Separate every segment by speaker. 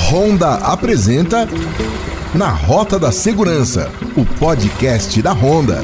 Speaker 1: Honda apresenta Na Rota da Segurança, o podcast da Honda.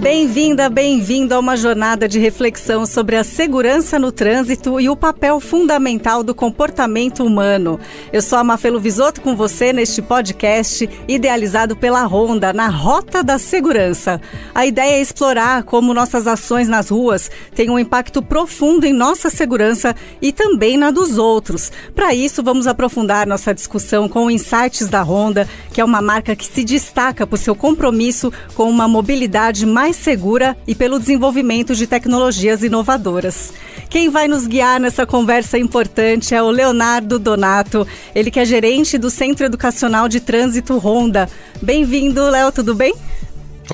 Speaker 2: Bem-vinda, bem-vindo a uma jornada de reflexão sobre a segurança no trânsito e o papel fundamental do comportamento humano. Eu sou a Mafelo Visoto com você neste podcast idealizado pela Honda, Na Rota da Segurança. A ideia é explorar como nossas ações nas ruas têm um impacto profundo em nossa segurança e também na dos outros. Para isso, vamos aprofundar nossa discussão com insights da Honda, que é uma marca que se destaca por seu compromisso com uma mobilidade mais segura e pelo desenvolvimento de tecnologias inovadoras. Quem vai nos guiar nessa conversa importante é o Leonardo Donato, ele que é gerente do Centro Educacional de Trânsito Honda. Bem-vindo, Léo, tudo bem?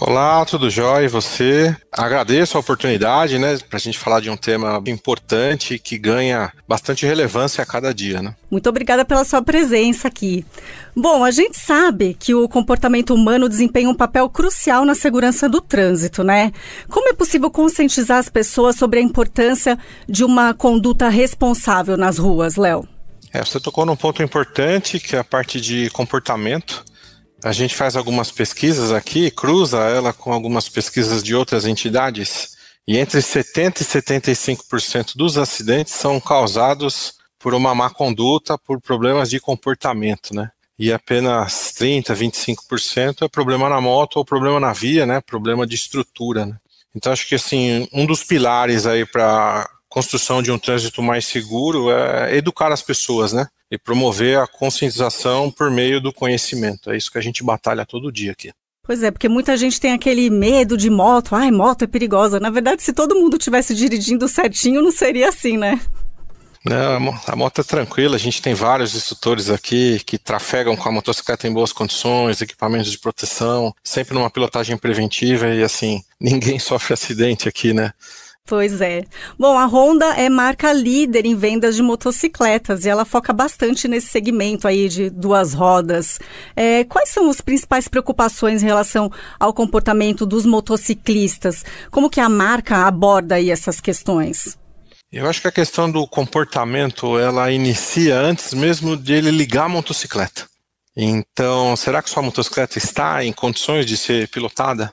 Speaker 3: Olá, tudo jóia? E você? Agradeço a oportunidade, para a gente falar de um tema importante que ganha bastante relevância a cada dia,
Speaker 2: Muito obrigada pela sua presença aqui. Bom, a gente sabe que o comportamento humano desempenha um papel crucial na segurança do trânsito, Como é possível conscientizar as pessoas sobre a importância de uma conduta responsável nas ruas, Léo?
Speaker 3: Você tocou num ponto importante, que é a parte de comportamento. A gente faz algumas pesquisas aqui, cruza ela com algumas pesquisas de outras entidades, e entre 70% e 75% dos acidentes são causados por uma má conduta, por problemas de comportamento, E apenas 30%, 25% é problema na moto ou problema na via, problema de estrutura, Então acho que assim, um dos pilares aí para construção de um trânsito mais seguro é educar as pessoas, e promover a conscientização por meio do conhecimento. É isso que a gente batalha todo dia aqui.
Speaker 2: Pois é, porque muita gente tem aquele medo de moto. Moto é perigosa. Na verdade, se todo mundo estivesse dirigindo certinho, não seria assim,
Speaker 3: Não, a moto é tranquila. A gente tem vários instrutores aqui que trafegam com a motocicleta em boas condições, equipamentos de proteção, sempre numa pilotagem preventiva e assim, ninguém sofre acidente aqui,
Speaker 2: Pois é. Bom, a Honda é marca líder em vendas de motocicletas e ela foca bastante nesse segmento aí de duas rodas. Quais são as principais preocupações em relação ao comportamento dos motociclistas? Como que a marca aborda aí essas questões?
Speaker 3: Eu acho que a questão do comportamento, ela inicia antes mesmo de ele ligar a motocicleta. Então, será que sua motocicleta está em condições de ser pilotada?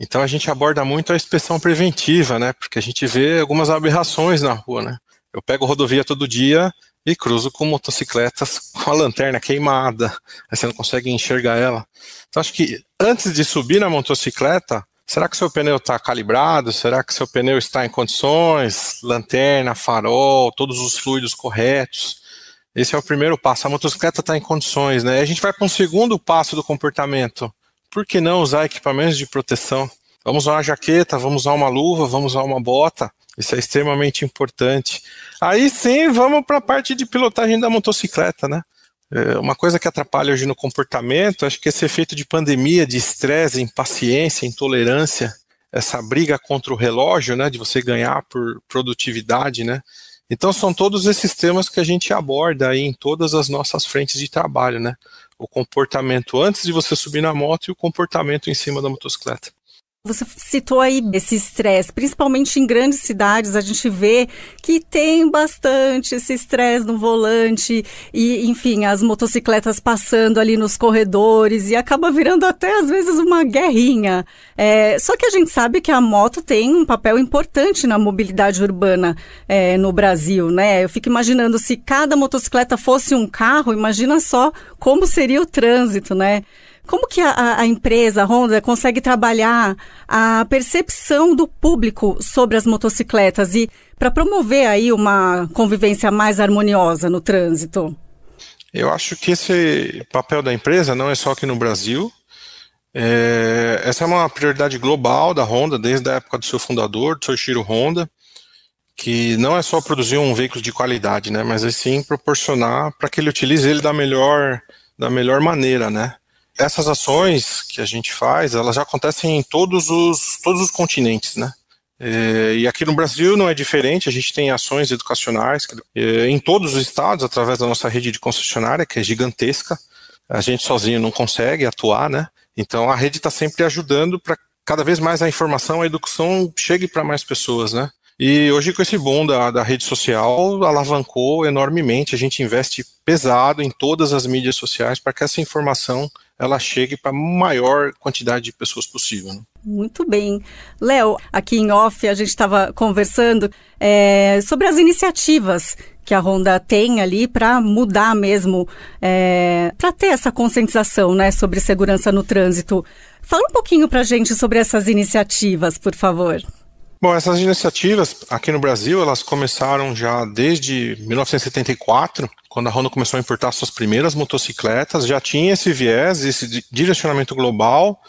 Speaker 3: Então a gente aborda muito a inspeção preventiva, porque a gente vê algumas aberrações na rua, Eu pego rodovia todo dia e cruzo com motocicletas com a lanterna queimada, aí você não consegue enxergar ela. Então acho que antes de subir na motocicleta, será que seu pneu está calibrado? Será que seu pneu está em condições? Lanterna, farol, todos os fluidos corretos. Esse é o primeiro passo, a motocicleta está em condições, E a gente vai para um segundo passo do comportamento. Por que não usar equipamentos de proteção? Vamos usar uma jaqueta, vamos usar uma luva, vamos usar uma bota. Isso é extremamente importante. Aí sim, vamos para a parte de pilotagem da motocicleta, Uma coisa que atrapalha hoje no comportamento, acho que esse efeito de pandemia, de estresse, impaciência, intolerância, essa briga contra o relógio, de você ganhar por produtividade, Então são todos esses temas que a gente aborda aí em todas as nossas frentes de trabalho, O comportamento antes de você subir na moto e o comportamento em cima da motocicleta.
Speaker 2: Você citou aí esse estresse, principalmente em grandes cidades, a gente vê que tem bastante esse estresse no volante e, enfim, as motocicletas passando ali nos corredores e acaba virando até, às vezes, uma guerrinha. Só que a gente sabe que a moto tem um papel importante na mobilidade urbana no Brasil, Eu fico imaginando, se cada motocicleta fosse um carro, imagina só como seria o trânsito, Como que a empresa, a Honda, consegue trabalhar a percepção do público sobre as motocicletas e para promover aí uma convivência mais harmoniosa no trânsito?
Speaker 3: Eu acho que esse papel da empresa não é só aqui no Brasil. Essa é uma prioridade global da Honda desde a época do seu fundador, do Soichiro Honda, que não é só produzir um veículo de qualidade, mas é sim proporcionar para que ele utilize ele da melhor maneira, Essas ações que a gente faz, elas já acontecem em todos os continentes, E aqui no Brasil não é diferente, a gente tem ações educacionais em todos os estados, através da nossa rede de concessionária, que é gigantesca. A gente sozinho não consegue atuar, Então a rede está sempre ajudando para cada vez mais a informação, a educação chegue para mais pessoas, E hoje, com esse boom da rede social, alavancou enormemente. A gente investe pesado em todas as mídias sociais para que essa informação ela chegue para a maior quantidade de pessoas possível, né?
Speaker 2: Muito bem. Léo, aqui em off a gente estava conversando sobre as iniciativas que a Honda tem ali para mudar mesmo, para ter essa conscientização, né, sobre segurança no trânsito. Fala um pouquinho para a gente sobre essas iniciativas, por favor.
Speaker 3: Bom, essas iniciativas aqui no Brasil, elas começaram já desde 1974, quando a Honda começou a importar suas primeiras motocicletas, já tinha esse viés, esse direcionamento global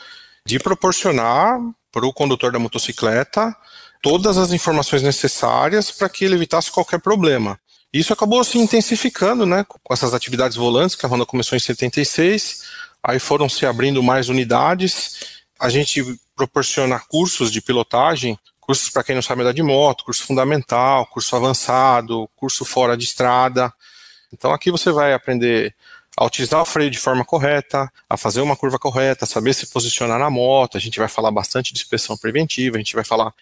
Speaker 3: de proporcionar para o condutor da motocicleta todas as informações necessárias para que ele evitasse qualquer problema. Isso acabou se intensificando, né, com essas atividades volantes que a Honda começou em 76, aí foram se abrindo mais unidades, a gente proporciona cursos de pilotagem, cursos para quem não sabe andar de moto, curso fundamental, curso avançado, curso fora de estrada. Então aqui você vai aprender a utilizar o freio de forma correta, a fazer uma curva correta, a saber se posicionar na moto. A gente vai falar bastante de inspeção preventiva, a gente vai falar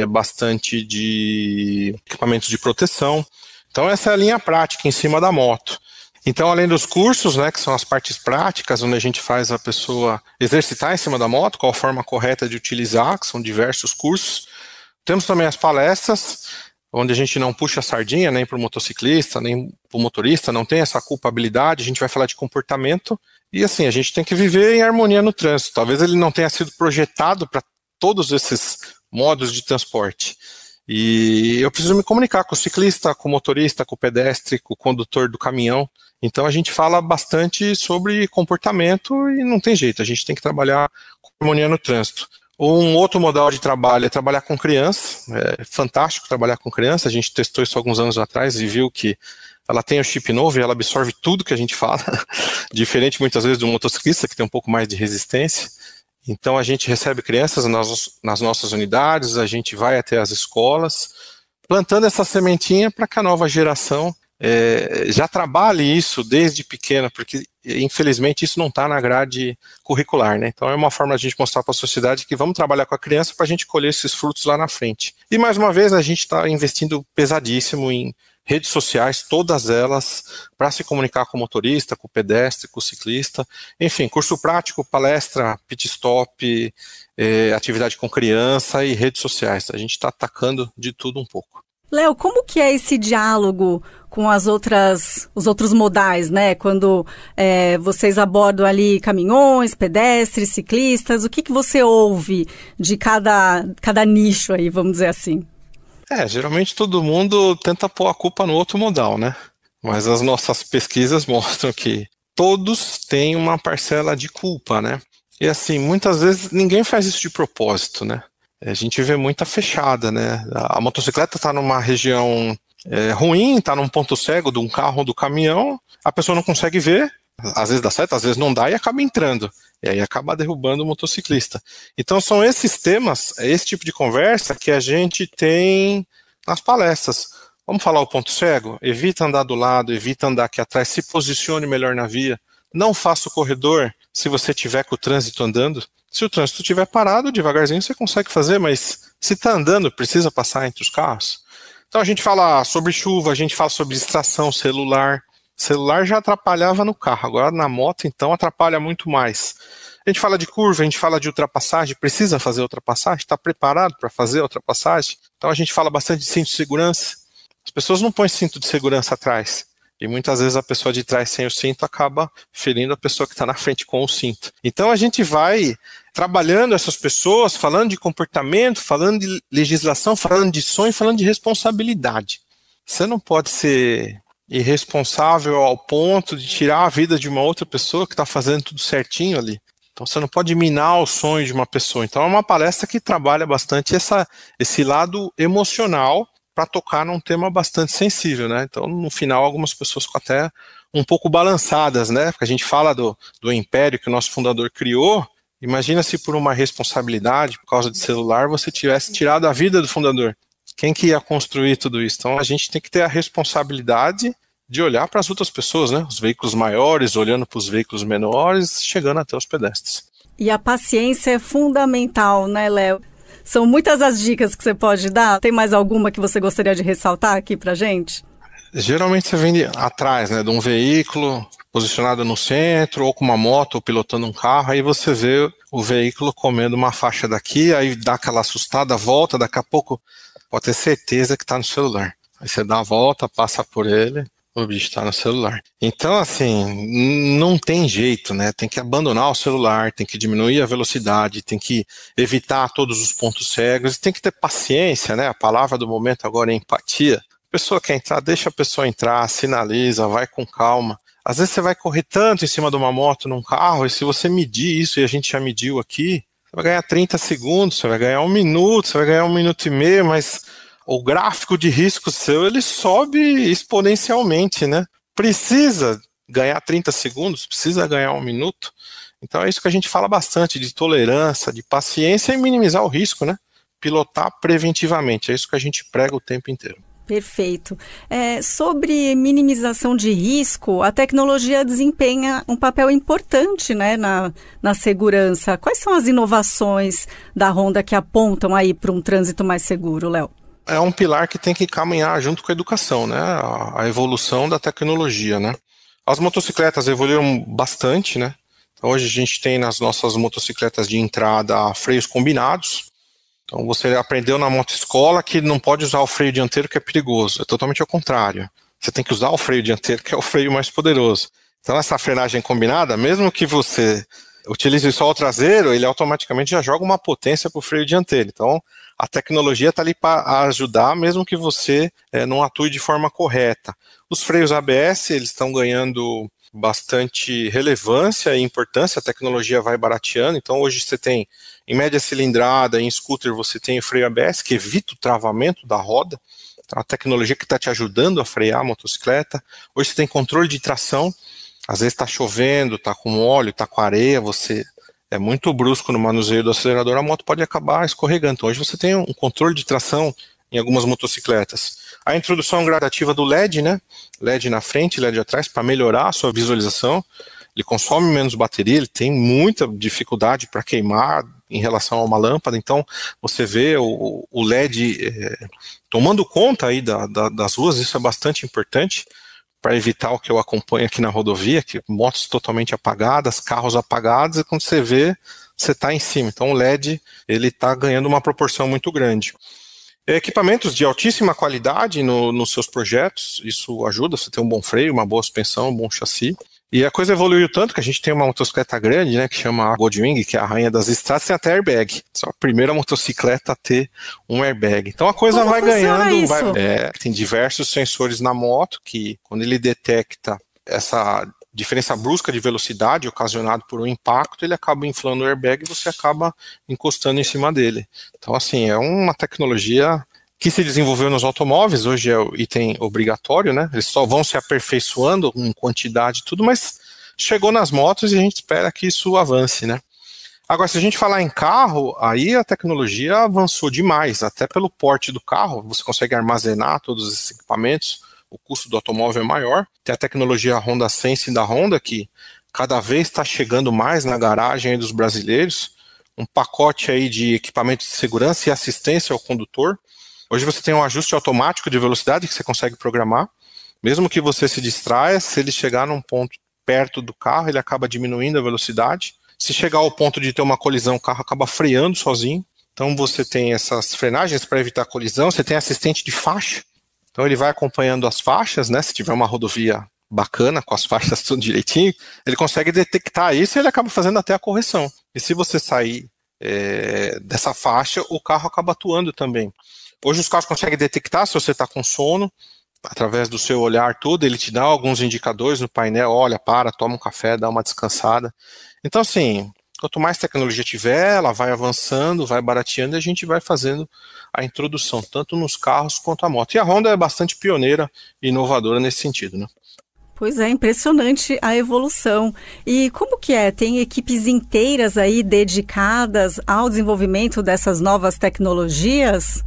Speaker 3: bastante de equipamentos de proteção. Então essa é a linha prática em cima da moto. Então, além dos cursos, né, que são as partes práticas, onde a gente faz a pessoa exercitar em cima da moto, qual a forma correta de utilizar, que são diversos cursos. Temos também as palestras, onde a gente não puxa a sardinha nem para o motociclista, nem para o motorista, não tem essa culpabilidade, a gente vai falar de comportamento, e assim, a gente tem que viver em harmonia no trânsito. Talvez ele não tenha sido projetado para todos esses modos de transporte. E eu preciso me comunicar com o ciclista, com o motorista, com o pedestre, com o condutor do caminhão. Então a gente fala bastante sobre comportamento e não tem jeito, a gente tem que trabalhar com harmonia no trânsito. Um outro modal de trabalho é trabalhar com criança, é fantástico trabalhar com criança, a gente testou isso alguns anos atrás e viu que ela tem o chip novo e ela absorve tudo que a gente fala, diferente muitas vezes do motociclista que tem um pouco mais de resistência. Então a gente recebe crianças nas nossas unidades, a gente vai até as escolas, plantando essa sementinha para que a nova geração já trabalhe isso desde pequena, porque infelizmente isso não está na grade curricular, né? Então é uma forma de a gente mostrar para a sociedade que vamos trabalhar com a criança para a gente colher esses frutos lá na frente. E mais uma vez a gente está investindo pesadíssimo em redes sociais, todas elas, para se comunicar com o motorista, com o pedestre, com o ciclista, enfim, curso prático, palestra, pit stop, atividade com criança e redes sociais. A gente está atacando de tudo um pouco.
Speaker 2: Léo, como que é esse diálogo com os outros modais, né? Quando vocês abordam ali caminhões, pedestres, ciclistas, o que você ouve de cada nicho aí, vamos dizer assim?
Speaker 3: Geralmente todo mundo tenta pôr a culpa no outro modal, né? Mas as nossas pesquisas mostram que todos têm uma parcela de culpa, né? E assim, muitas vezes ninguém faz isso de propósito, né? A gente vê muita fechada, né? A motocicleta está numa região ruim, está num ponto cego de um carro ou do caminhão, a pessoa não consegue ver, às vezes dá certo, às vezes não dá e acaba entrando. E aí acaba derrubando o motociclista. Então são esses temas, esse tipo de conversa que a gente tem nas palestras. Vamos falar o ponto cego? Evita andar do lado, evita andar aqui atrás, se posicione melhor na via. Não faça o corredor se você tiver com o trânsito andando. Se o trânsito estiver parado, devagarzinho você consegue fazer, mas se está andando, precisa passar entre os carros. Então a gente fala sobre chuva, a gente fala sobre distração celular. Celular já atrapalhava no carro, agora na moto então atrapalha muito mais. A gente fala de curva, a gente fala de ultrapassagem, precisa fazer ultrapassagem, está preparado para fazer ultrapassagem? Então a gente fala bastante de cinto de segurança. As pessoas não põem cinto de segurança atrás. E muitas vezes a pessoa de trás sem o cinto acaba ferindo a pessoa que está na frente com o cinto. Então a gente vai trabalhando essas pessoas, falando de comportamento, falando de legislação, falando de sonho, falando de responsabilidade. Você não pode ser irresponsável ao ponto de tirar a vida de uma outra pessoa que está fazendo tudo certinho ali. Então você não pode minar o sonho de uma pessoa. Então é uma palestra que trabalha bastante esse lado emocional para tocar num tema bastante sensível, né? Então no final algumas pessoas ficam até um pouco balançadas, né? Porque a gente fala do império que o nosso fundador criou. Imagina se por uma responsabilidade, por causa de celular, você tivesse tirado a vida do fundador. Quem que ia construir tudo isso? Então a gente tem que ter a responsabilidade de olhar para as outras pessoas, né? Os veículos maiores, olhando para os veículos menores, chegando até os pedestres.
Speaker 2: E a paciência é fundamental, né, Léo? São muitas as dicas que você pode dar. Tem mais alguma que você gostaria de ressaltar aqui pra gente?
Speaker 3: Geralmente você vem atrás, né, de um veículo posicionado no centro, ou com uma moto, ou pilotando um carro, aí você vê o veículo comendo uma faixa daqui, aí dá aquela assustada, volta, daqui a pouco pode ter certeza que está no celular. Aí você dá a volta, passa por ele, o bicho está no celular. Então, assim, não tem jeito, né? Tem que abandonar o celular, tem que diminuir a velocidade, tem que evitar todos os pontos cegos, tem que ter paciência, né? A palavra do momento agora é empatia. A pessoa quer entrar, deixa a pessoa entrar, sinaliza, vai com calma. Às vezes você vai correr tanto em cima de uma moto, num carro, e se você medir isso, e a gente já mediu aqui, você vai ganhar 30 segundos, você vai ganhar 1 minuto, você vai ganhar 1 minuto e meio, mas o gráfico de risco seu, ele sobe exponencialmente, né? Precisa ganhar 30 segundos, precisa ganhar 1 minuto. Então é isso que a gente fala bastante, de tolerância, de paciência e minimizar o risco, né? Pilotar preventivamente, é isso que a gente prega o tempo inteiro.
Speaker 2: Perfeito. Sobre minimização de risco, a tecnologia desempenha um papel importante, né, na segurança. Quais são as inovações da Honda que apontam aí para um trânsito mais seguro, Léo?
Speaker 3: É um pilar que tem que caminhar junto com a educação, né? A evolução da tecnologia, né? As motocicletas evoluíram bastante, né? Então, hoje a gente tem nas nossas motocicletas de entrada freios combinados. Então você aprendeu na motoescola que não pode usar o freio dianteiro, que é perigoso. É totalmente ao contrário. Você tem que usar o freio dianteiro, que é o freio mais poderoso. Então essa frenagem combinada, mesmo que você utilize só o traseiro, ele automaticamente já joga uma potência para o freio dianteiro. Então a tecnologia está ali para ajudar, mesmo que você não atue de forma correta. Os freios ABS, eles estão ganhando bastante relevância e importância, a tecnologia vai barateando. Então hoje você tem, em média cilindrada, em scooter você tem o freio ABS, que evita o travamento da roda, então, a tecnologia que está te ajudando a frear a motocicleta. Hoje você tem controle de tração, às vezes está chovendo, está com óleo, está com areia, você é muito brusco no manuseio do acelerador, a moto pode acabar escorregando. Então hoje você tem um controle de tração em algumas motocicletas. A introdução gradativa do LED, né? LED na frente, LED atrás, para melhorar a sua visualização. Ele consome menos bateria, ele tem muita dificuldade para queimar em relação a uma lâmpada, então você vê o LED tomando conta aí das ruas, isso é bastante importante para evitar o que eu acompanho aqui na rodovia, que motos totalmente apagadas, carros apagados, e quando você vê, você está em cima. Então o LED ele está ganhando uma proporção muito grande. Equipamentos de altíssima qualidade nos seus projetos, isso ajuda você ter um bom freio, uma boa suspensão, um bom chassi. E a coisa evoluiu tanto que a gente tem uma motocicleta grande, né, que chama a Goldwing, que é a rainha das estradas, tem até airbag. Só a primeira motocicleta a ter um airbag. Então a coisa vai ganhando. Tem diversos sensores na moto que, quando ele detecta essa diferença brusca de velocidade ocasionada por um impacto, ele acaba inflando o airbag e você acaba encostando em cima dele. Então, assim, é uma tecnologia que se desenvolveu nos automóveis, hoje é o item obrigatório, né? Eles só vão se aperfeiçoando em quantidade e tudo, mas chegou nas motos e a gente espera que isso avance, né? Agora, se a gente falar em carro, aí a tecnologia avançou demais, até pelo porte do carro, você consegue armazenar todos esses equipamentos, o custo do automóvel é maior. Tem a tecnologia Honda Sense da Honda, que cada vez está chegando mais na garagem aí dos brasileiros, um pacote aí de equipamentos de segurança e assistência ao condutor. Hoje você tem um ajuste automático de velocidade que você consegue programar, mesmo que você se distraia, se ele chegar num ponto perto do carro, ele acaba diminuindo a velocidade. Se chegar ao ponto de ter uma colisão, o carro acaba freando sozinho. Então você tem essas frenagens para evitar colisão, você tem assistente de faixa, então ele vai acompanhando as faixas, né? Se tiver uma rodovia bacana, com as faixas tudo direitinho, ele consegue detectar isso e ele acaba fazendo até a correção. E se você sair dessa faixa, o carro acaba atuando também. Hoje os carros conseguem detectar se você está com sono, através do seu olhar tudo, ele te dá alguns indicadores no painel, olha, toma um café, dá uma descansada. Então, assim, quanto mais tecnologia tiver, ela vai avançando, vai barateando e a gente vai fazendo a introdução, tanto nos carros quanto a moto. E a Honda é bastante pioneira e inovadora nesse sentido, né?
Speaker 2: Pois é, impressionante a evolução. E como que é? Tem equipes inteiras aí dedicadas ao desenvolvimento dessas novas tecnologias?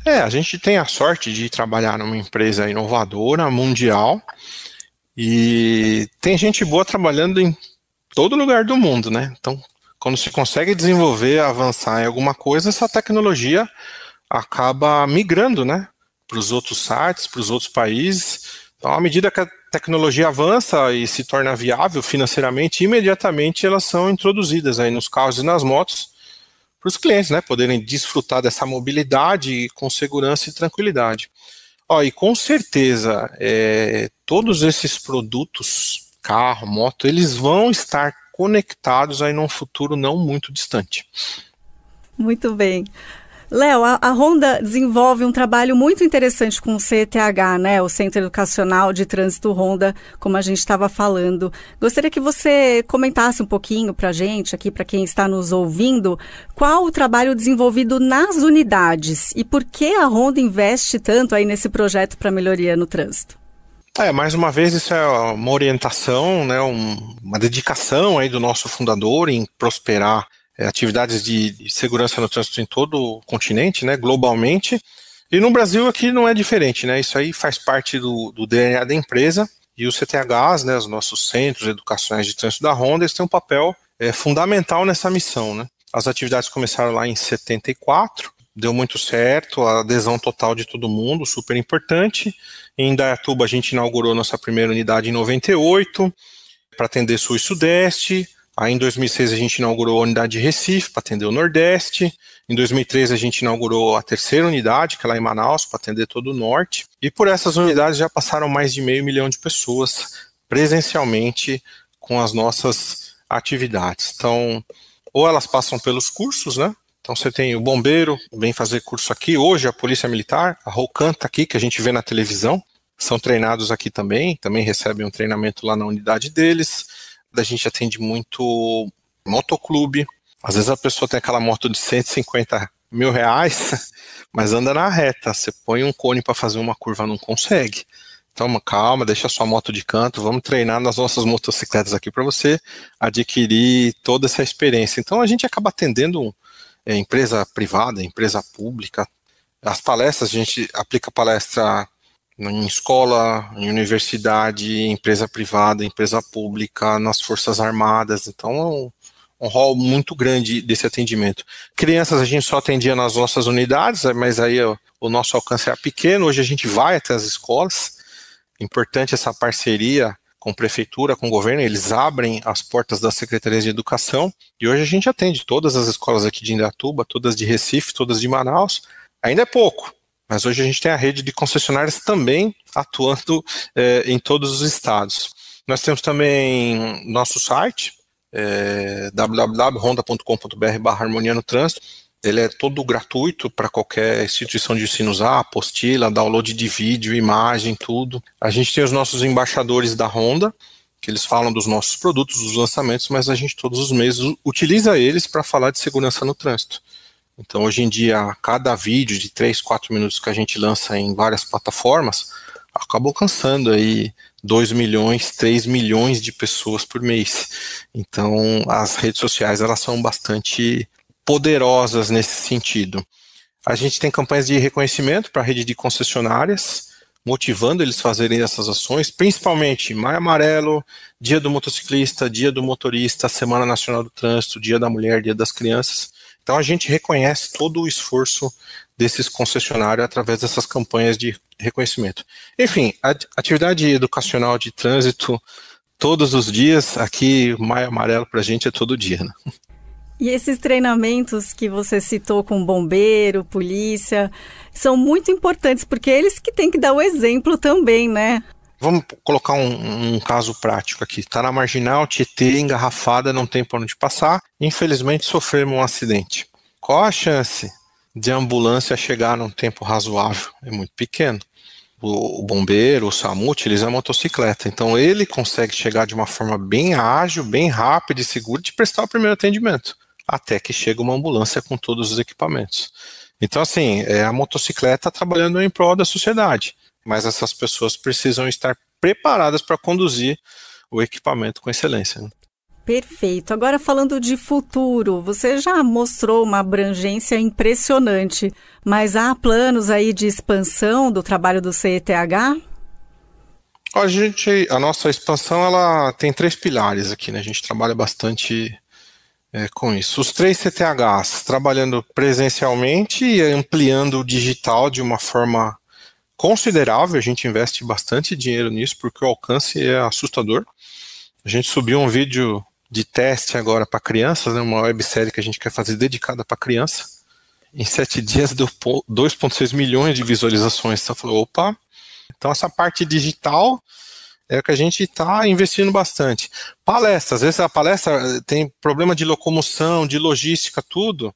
Speaker 3: A gente tem a sorte de trabalhar numa empresa inovadora, mundial, e tem gente boa trabalhando em todo lugar do mundo, né? Então, quando se consegue desenvolver, avançar em alguma coisa, essa tecnologia acaba migrando, né, para os outros sites, para os outros países. Então, à medida que a tecnologia avança e se torna viável financeiramente, imediatamente elas são introduzidas aí nos carros e nas motos para os clientes, né, poderem desfrutar dessa mobilidade com segurança e tranquilidade. E com certeza, todos esses produtos, carro, moto, eles vão estar conectados aí num futuro não muito distante.
Speaker 2: Muito bem. Léo, a Honda desenvolve um trabalho muito interessante com o CETH, né, o Centro Educacional de Trânsito Honda, como a gente estava falando. Gostaria que você comentasse um pouquinho para a gente, aqui para quem está nos ouvindo, qual o trabalho desenvolvido nas unidades e por que a Honda investe tanto aí nesse projeto para melhoria no trânsito.
Speaker 3: Mais uma vez, isso é uma orientação, né, uma dedicação aí do nosso fundador em prosperar atividades de segurança no trânsito em todo o continente, né, globalmente, e no Brasil aqui não é diferente, né, isso aí faz parte do DNA da empresa, e os CTHs, né, os nossos centros educacionais de trânsito da Honda, eles têm um papel fundamental nessa missão, né. As atividades começaram lá em 74, deu muito certo, a adesão total de todo mundo, super importante. Em Indaiatuba a gente inaugurou nossa primeira unidade em 98, para atender Sul e Sudeste. Aí em 2006 a gente inaugurou a unidade de Recife para atender o Nordeste. Em 2013 a gente inaugurou a terceira unidade, que é lá em Manaus, para atender todo o Norte. E por essas unidades já passaram mais de 500 mil de pessoas presencialmente com as nossas atividades. Então, ou elas passam pelos cursos, né? Então você tem o bombeiro, vem fazer curso aqui. Hoje a Polícia Militar, a Rocan está aqui, que a gente vê na televisão. São treinados aqui também recebem um treinamento lá na unidade deles. A gente atende muito motoclube. Às vezes a pessoa tem aquela moto de 150 mil reais, mas anda na reta. Você põe um cone para fazer uma curva, não consegue. Então calma, deixa a sua moto de canto, vamos treinar nas nossas motocicletas aqui para você adquirir toda essa experiência. Então a gente acaba atendendo empresa privada, empresa pública. As palestras, a gente aplica palestra em escola, em universidade, empresa privada, empresa pública, nas Forças Armadas. Então é um rol muito grande desse atendimento. Crianças a gente só atendia nas nossas unidades, mas aí o nosso alcance era pequeno. Hoje a gente vai até as escolas. Importante essa parceria com prefeitura, com governo, eles abrem as portas das secretarias de educação, e hoje a gente atende todas as escolas aqui de Indaiatuba, todas de Recife, todas de Manaus. Ainda é pouco, mas hoje a gente tem a rede de concessionárias também atuando em todos os estados. Nós temos também nosso site, www.honda.com.br/harmonia no trânsito. Ele é todo gratuito para qualquer instituição de ensino usar, apostila, download de vídeo, imagem, tudo. A gente tem os nossos embaixadores da Honda, que eles falam dos nossos produtos, dos lançamentos, mas a gente todos os meses utiliza eles para falar de segurança no trânsito. Então hoje em dia, cada vídeo de 3, 4 minutos que a gente lança em várias plataformas, acaba alcançando aí 2 milhões, 3 milhões de pessoas por mês. Então as redes sociais, elas são bastante poderosas nesse sentido. A gente tem campanhas de reconhecimento para a rede de concessionárias, motivando eles a fazerem essas ações, principalmente Maio Amarelo, Dia do Motociclista, Dia do Motorista, Semana Nacional do Trânsito, Dia da Mulher, Dia das Crianças. Então a gente reconhece todo o esforço desses concessionários através dessas campanhas de reconhecimento. Enfim, a atividade educacional de trânsito todos os dias, aqui Maio Amarelo para a gente é todo dia, né?
Speaker 2: E esses treinamentos que você citou com bombeiro, polícia, são muito importantes, porque eles que têm que dar o exemplo também, né?
Speaker 3: Vamos colocar um caso prático aqui. Está na Marginal, Tietê, engarrafada, não tem por onde passar. Infelizmente sofremos um acidente. Qual a chance de a ambulância chegar num tempo razoável? É muito pequeno. O bombeiro, o SAMU, utiliza a motocicleta. Então ele consegue chegar de uma forma bem ágil, bem rápida e segura de prestar o primeiro atendimento, até que chega uma ambulância com todos os equipamentos. Então, assim, a motocicleta trabalhando em prol da sociedade, mas essas pessoas precisam estar preparadas para conduzir o equipamento com excelência, né?
Speaker 2: Perfeito. Agora falando de futuro, você já mostrou uma abrangência impressionante, mas há planos aí de expansão do trabalho do CETH?
Speaker 3: A nossa expansão, ela tem 3 pilares aqui, né? A gente trabalha bastante com isso. Os 3 CTHs trabalhando presencialmente e ampliando o digital de uma forma considerável. A gente investe bastante dinheiro nisso porque o alcance é assustador. A gente subiu um vídeo de teste agora para crianças, né, uma websérie que a gente quer fazer dedicada para criança. Em 7 dias deu 2,6 milhões de visualizações. Então, falou, opa, então essa parte digital é o que a gente está investindo bastante. Palestra, às vezes a palestra tem problema de locomoção, de logística, tudo.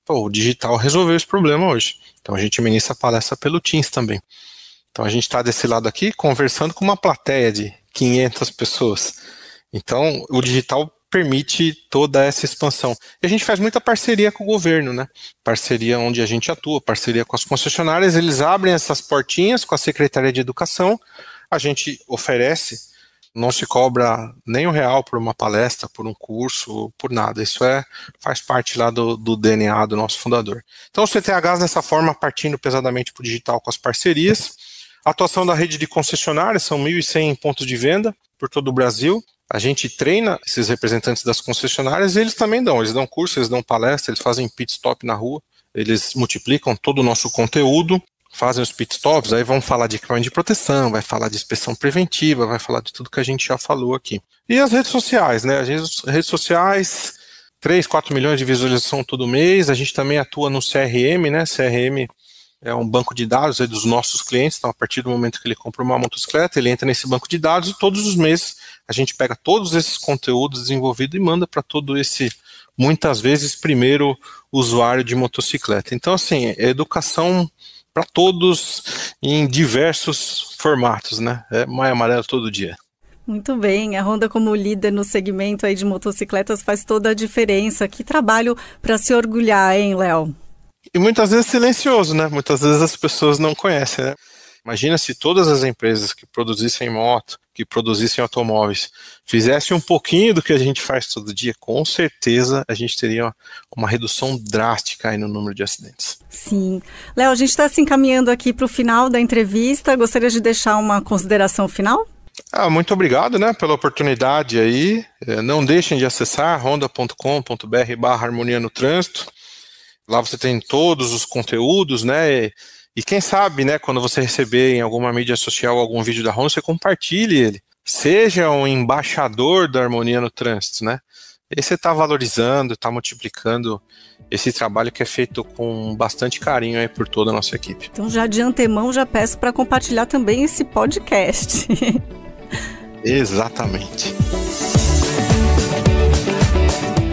Speaker 3: Pô, o digital resolveu esse problema hoje. Então a gente ministra a palestra pelo Teams também. Então a gente está desse lado aqui conversando com uma plateia de 500 pessoas. Então o digital permite toda essa expansão. E a gente faz muita parceria com o governo, né? Parceria onde a gente atua, parceria com as concessionárias, eles abrem essas portinhas com a Secretaria de Educação, a gente oferece, não se cobra nem R$1 por uma palestra, por um curso, por nada. Isso faz parte lá do DNA do nosso fundador. Então, os CTHs dessa forma, partindo pesadamente para o digital com as parcerias. A atuação da rede de concessionárias, são 1.100 pontos de venda por todo o Brasil. A gente treina esses representantes das concessionárias e eles também eles dão curso, eles dão palestra, eles fazem pit stop na rua, eles multiplicam todo o nosso conteúdo, fazem os pit stops, aí vão falar de equipamento de proteção, vai falar de inspeção preventiva, vai falar de tudo que a gente já falou aqui. E as redes sociais, né? As redes sociais, 3, 4 milhões de visualização todo mês, a gente também atua no CRM, né? CRM é um banco de dados dos nossos clientes, então a partir do momento que ele compra uma motocicleta, ele entra nesse banco de dados e todos os meses a gente pega todos esses conteúdos desenvolvidos e manda para todo esse, muitas vezes, primeiro usuário de motocicleta. Então, assim, é educação para todos em diversos formatos, né? É Maio Amarelo todo dia.
Speaker 2: Muito bem, a Honda como líder no segmento aí de motocicletas faz toda a diferença. Que trabalho para se orgulhar, hein, Léo?
Speaker 3: E muitas vezes silencioso, né? Muitas vezes as pessoas não conhecem, né? Imagina se todas as empresas que produzissem moto, que produzissem automóveis, fizessem um pouquinho do que a gente faz todo dia, com certeza a gente teria uma redução drástica aí no número de acidentes.
Speaker 2: Sim. Léo, a gente está se encaminhando aqui para o final da entrevista. Gostaria de deixar uma consideração final?
Speaker 3: Muito obrigado, né, pela oportunidade aí. Não deixem de acessar honda.com.br/harmonia no trânsito. Lá você tem todos os conteúdos, né? E quem sabe, né, quando você receber em alguma mídia social algum vídeo da Honda, você compartilhe ele. Seja um embaixador da harmonia no trânsito, né? E você está valorizando, está multiplicando esse trabalho que é feito com bastante carinho aí por toda a nossa equipe.
Speaker 2: Então já de antemão já peço para compartilhar também esse podcast.
Speaker 3: Exatamente.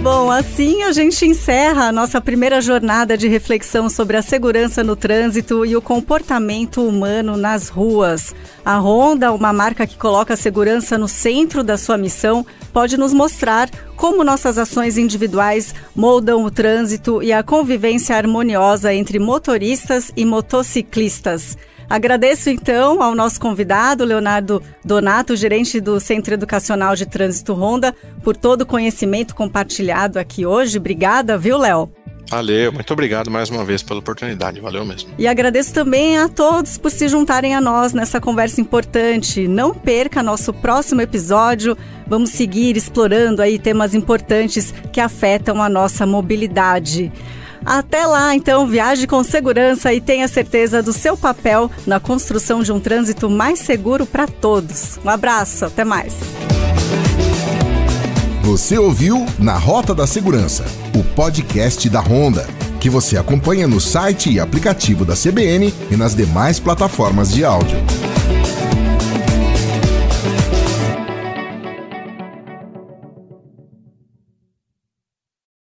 Speaker 2: Bom, assim a gente encerra a nossa primeira jornada de reflexão sobre a segurança no trânsito e o comportamento humano nas ruas. A Honda, uma marca que coloca a segurança no centro da sua missão, pode nos mostrar como nossas ações individuais moldam o trânsito e a convivência harmoniosa entre motoristas e motociclistas. Agradeço, então, ao nosso convidado, Leonardo Donato, gerente do Centro Educacional de Trânsito Honda, por todo o conhecimento compartilhado aqui hoje. Obrigada, viu, Léo?
Speaker 3: Valeu, muito obrigado mais uma vez pela oportunidade, valeu mesmo.
Speaker 2: E agradeço também a todos por se juntarem a nós nessa conversa importante. Não perca nosso próximo episódio, vamos seguir explorando aí temas importantes que afetam a nossa mobilidade. Até lá, então, viaje com segurança e tenha certeza do seu papel na construção de um trânsito mais seguro para todos. Um abraço, até mais.
Speaker 1: Você ouviu Na Rota da Segurança, o podcast da Honda, que você acompanha no site e aplicativo da CBN e nas demais plataformas de áudio.